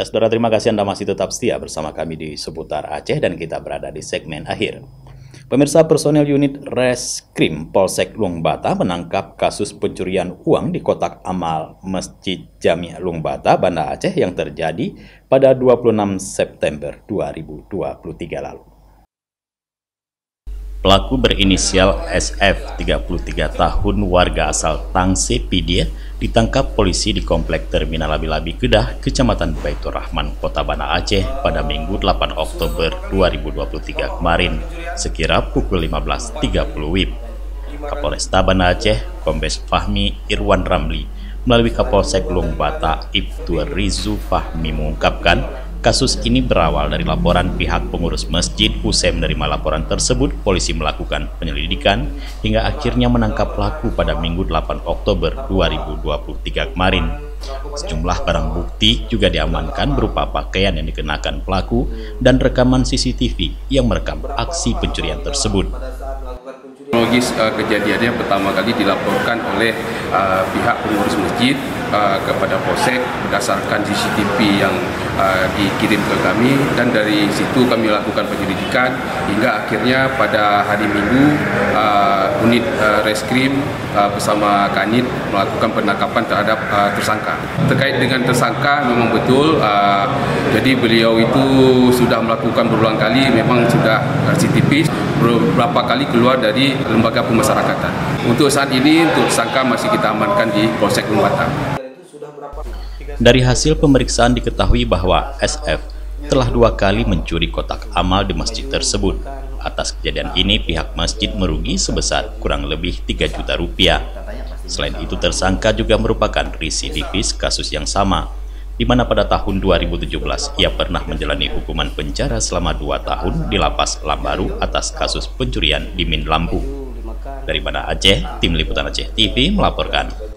Ya saudara, terima kasih Anda masih tetap setia bersama kami di Seputar Aceh dan kita berada di segmen akhir. Pemirsa, personel unit Reskrim Polsek Luang Bata menangkap kasus pencurian uang di kotak amal Masjid Jami' Luang Bata, Banda Aceh yang terjadi pada 26 September 2023 lalu. Pelaku berinisial SF, 33 tahun, warga asal Tangse Pidia, ditangkap polisi di Komplek Terminal Labi-Labi Kedah, Kecamatan Baitur Rahman, Kota Banda Aceh pada Minggu 8 Oktober 2023 kemarin, sekira pukul 15.30 WIB. Kapolresta Banda Aceh, Kombes Fahmi Irwan Ramli, melalui Kapolsek Luang Bata, Ibtu Rizu Fahmi mengungkapkan, kasus ini berawal dari laporan pihak pengurus masjid. Usai menerima laporan tersebut, polisi melakukan penyelidikan hingga akhirnya menangkap pelaku pada Minggu 8 Oktober 2023 kemarin. Sejumlah barang bukti juga diamankan berupa pakaian yang dikenakan pelaku dan rekaman CCTV yang merekam aksi pencurian tersebut. Kronologis kejadiannya pertama kali dilaporkan oleh pihak pengurus masjid kepada Polsek berdasarkan CCTV yang dikirim ke kami, dan dari situ kami lakukan penyelidikan hingga akhirnya pada hari Minggu unit Reskrim bersama Kanit melakukan penangkapan terhadap tersangka. Terkait dengan tersangka, memang betul jadi beliau itu sudah melakukan berulang kali, memang sudah CCTV beberapa kali keluar dari lembaga pemasyarakatan. Untuk saat ini, untuk tersangka masih kita amankan di Polsek Luang Bata. Dari hasil pemeriksaan diketahui bahwa SF telah 2 kali mencuri kotak amal di masjid tersebut. Atas kejadian ini, pihak masjid merugi sebesar kurang lebih 3 juta rupiah. Selain itu, tersangka juga merupakan residivis kasus yang sama, di mana pada tahun 2017 ia pernah menjalani hukuman penjara selama 2 tahun di Lapas Lambaru atas kasus pencurian di Min Lampu. Dari Banda Aceh, Tim Liputan Aceh TV melaporkan.